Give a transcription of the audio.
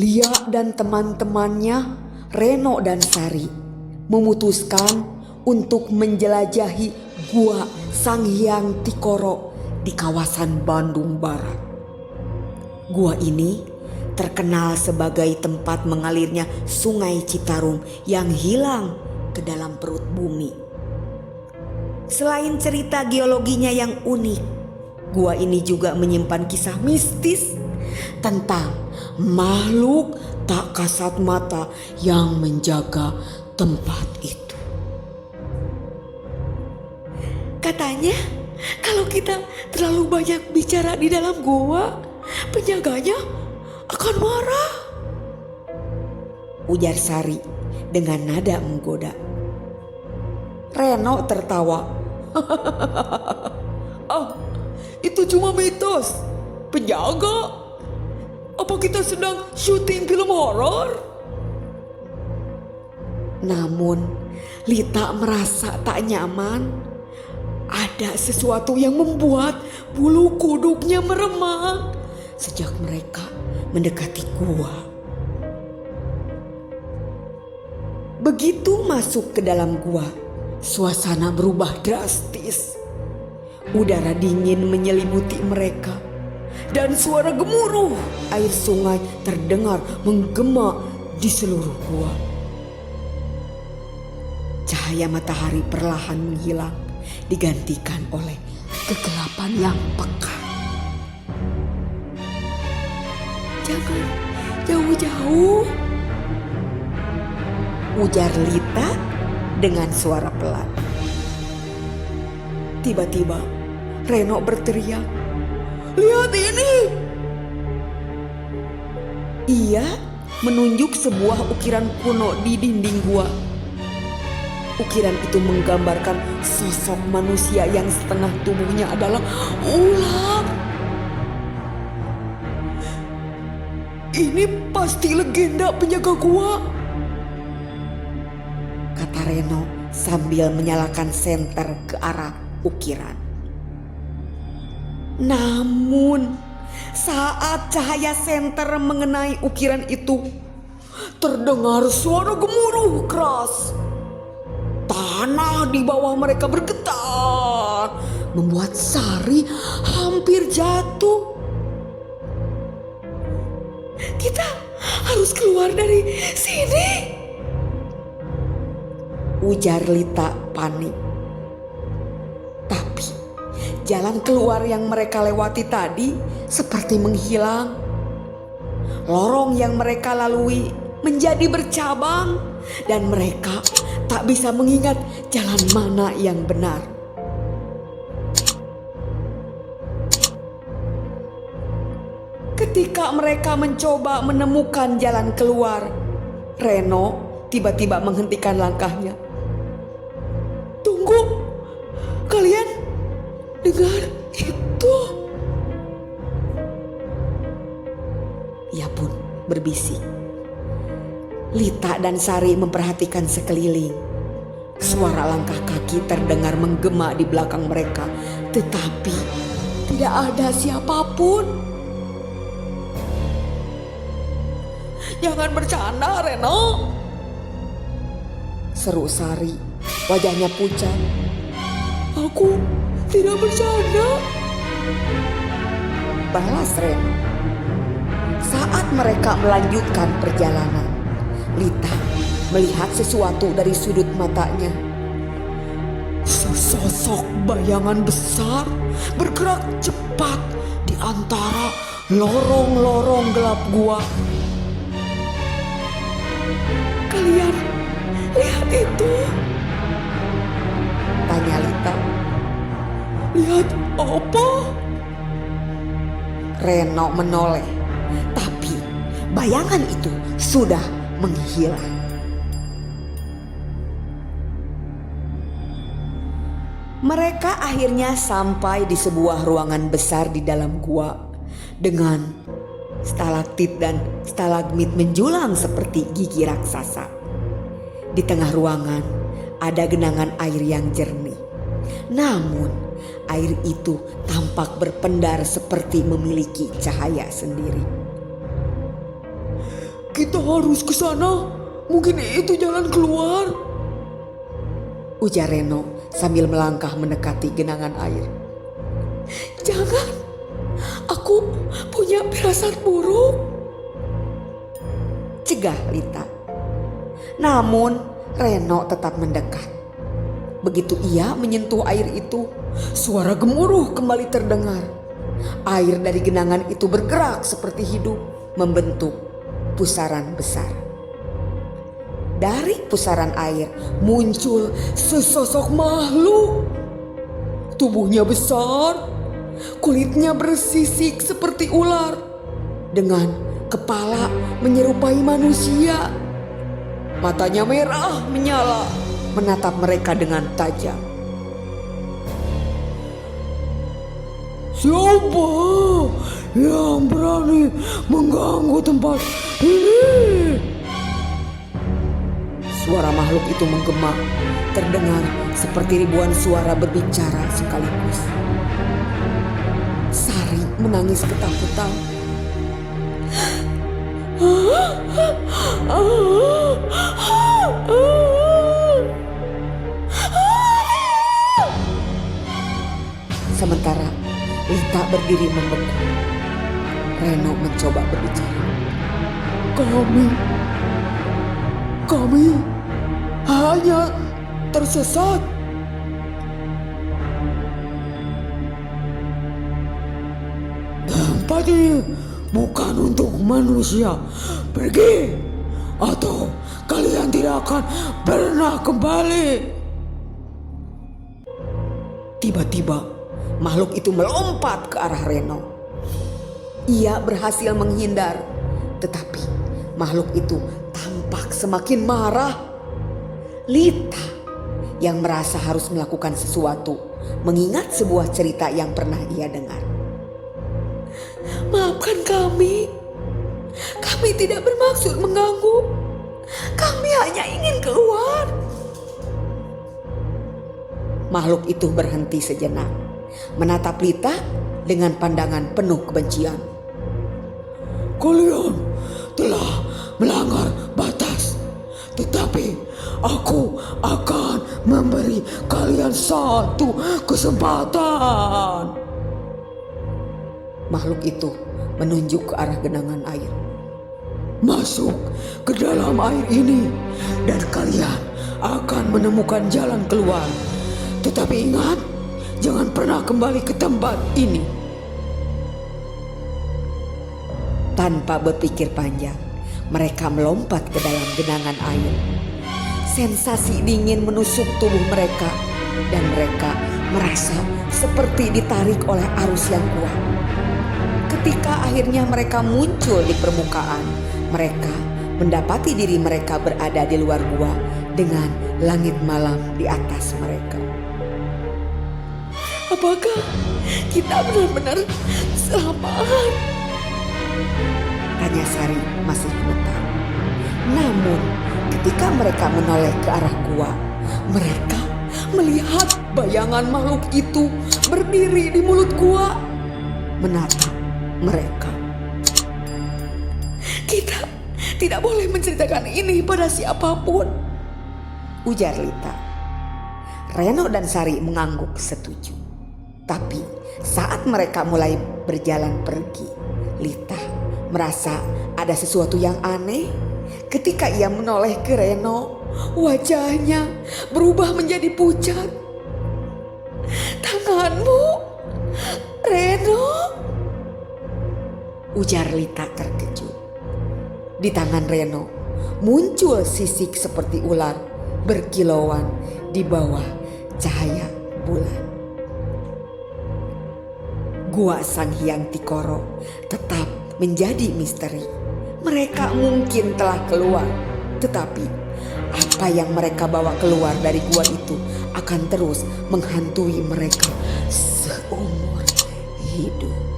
Lia dan teman-temannya, Reno dan Sari, memutuskan untuk menjelajahi Gua Sang Hyang Tikoro di kawasan Bandung Barat. Gua ini terkenal sebagai tempat mengalirnya Sungai Citarum yang hilang ke dalam perut bumi. Selain cerita geologinya yang unik, gua ini juga menyimpan kisah mistis tentang makhluk tak kasat mata yang menjaga tempat itu. Katanya kalau kita terlalu banyak bicara di dalam gua, penjaganya akan marah, ujar Sari dengan nada menggoda. Reno tertawa. Ah, itu cuma mitos. Penjaga? Apa kita sedang syuting film horor? Namun Lita merasa tak nyaman. Ada sesuatu yang membuat bulu kuduknya meremang sejak mereka mendekati gua. Begitu masuk ke dalam gua, suasana berubah drastis. Udara dingin menyelimuti mereka dan suara gemuruh air sungai terdengar menggema di seluruh gua. Cahaya matahari perlahan menghilang, digantikan oleh kegelapan yang pekat. Jangan jauh-jauh, ujar Lita dengan suara pelan. Tiba-tiba Reno berteriak, "Lihat ini!" Ia menunjuk sebuah ukiran kuno di dinding gua. Ukiran itu menggambarkan sosok manusia yang setengah tubuhnya adalah ular. "Ini pasti legenda penjaga gua," kata Reno sambil menyalakan senter ke arah ukiran. Namun saat cahaya senter mengenai ukiran itu, terdengar suara gemuruh keras. Tanah di bawah mereka bergetar, membuat Sari hampir jatuh. "Kita harus keluar dari sini," ujar Lita panik. Tapi jalan keluar yang mereka lewati tadi seperti menghilang. Lorong yang mereka lalui menjadi bercabang dan mereka tak bisa mengingat jalan mana yang benar. Ketika mereka mencoba menemukan jalan keluar, Reno tiba-tiba menghentikan langkahnya. "Tunggu, kalian dengar itu?" Ia pun berbisik. Lita dan Sari memperhatikan sekeliling. Suara langkah kaki terdengar menggema di belakang mereka, tetapi tidak ada siapapun. "Jangan bercanda, Reno," seru Sari, wajahnya pucat. "Aku tidak bercanda," balas Reno. Saat mereka melanjutkan perjalanan, Lita melihat sesuatu dari sudut matanya. Sesosok bayangan besar bergerak cepat di antara lorong-lorong gelap gua. "Kalian lihat itu?" tanya Lita. "Lihat apa?" Reno menoleh, tapi bayangan itu sudah menghilang. Mereka akhirnya sampai di sebuah ruangan besar di dalam gua dengan stalaktit dan stalagmit menjulang seperti gigi raksasa. Di tengah ruangan ada genangan air yang jernih. Namun air itu tampak berpendar seperti memiliki cahaya sendiri. kita harus ke sana. Mungkin itu jalan keluar, ujar Reno sambil melangkah mendekati genangan air. Jangan, aku punya firasat buruk, cegah Lita. Namun Reno tetap mendekat. Begitu ia menyentuh air itu, suara gemuruh kembali terdengar. Air dari genangan itu bergerak seperti hidup, membentuk pusaran besar. Dari pusaran air muncul sesosok makhluk. Tubuhnya besar, kulitnya bersisik seperti ular, dengan kepala menyerupai manusia. Matanya merah menyala, menatap mereka dengan tajam. Siapa yang berani mengganggu tempat ini? Suara makhluk itu menggema, terdengar seperti ribuan suara berbicara sekaligus. Sari menangis ketakutan. Sementara Lita berdiri membengkak. Reno mencoba berbicara. Kami hanya tersesat. Tempat ini bukan untuk manusia. Pergi, atau kalian tidak akan pernah kembali. Tiba-tiba makhluk itu melompat ke arah Reno. Ia berhasil menghindar, tetapi makhluk itu tampak semakin marah. Lita yang merasa harus melakukan sesuatu mengingat sebuah cerita yang pernah ia dengar. Maafkan kami. Kami tidak bermaksud mengganggu. Kami hanya ingin keluar. Makhluk itu berhenti sejenak, menatap Lita dengan pandangan penuh kebencian. Kalian telah melanggar batas, tetapi aku akan memberi kalian satu kesempatan. Makhluk itu menunjuk ke arah genangan air. Masuk ke dalam air ini dan kalian akan menemukan jalan keluar. Tetapi ingat, jangan pernah kembali ke tempat ini. Tanpa berpikir panjang, mereka melompat ke dalam genangan air. Sensasi dingin menusuk tubuh mereka dan mereka merasa seperti ditarik oleh arus yang kuat. Ketika akhirnya mereka muncul di permukaan, mereka mendapati diri mereka berada di luar gua dengan langit malam di atas mereka. Apakah kita benar-benar selamat? Tanya Sari masih gemetar. Namun ketika mereka menoleh ke arah gua, mereka melihat bayangan makhluk itu berdiri di mulut gua, menatap mereka. Kita tidak boleh menceritakan ini pada siapapun, ujar Lita. Reno dan Sari mengangguk setuju. Tapi saat mereka mulai berjalan pergi, Lita merasa ada sesuatu yang aneh. Ketika ia menoleh ke Reno, wajahnya berubah menjadi pucat. Tanganmu, Reno, ujar Lita terkejut. Di tangan Reno muncul sisik seperti ular berkilauan di bawah cahaya bulan. Gua Sang Hyang Tikoro tetap menjadi misteri. Mereka mungkin telah keluar, tetapi apa yang mereka bawa keluar dari gua itu akan terus menghantui mereka seumur hidup.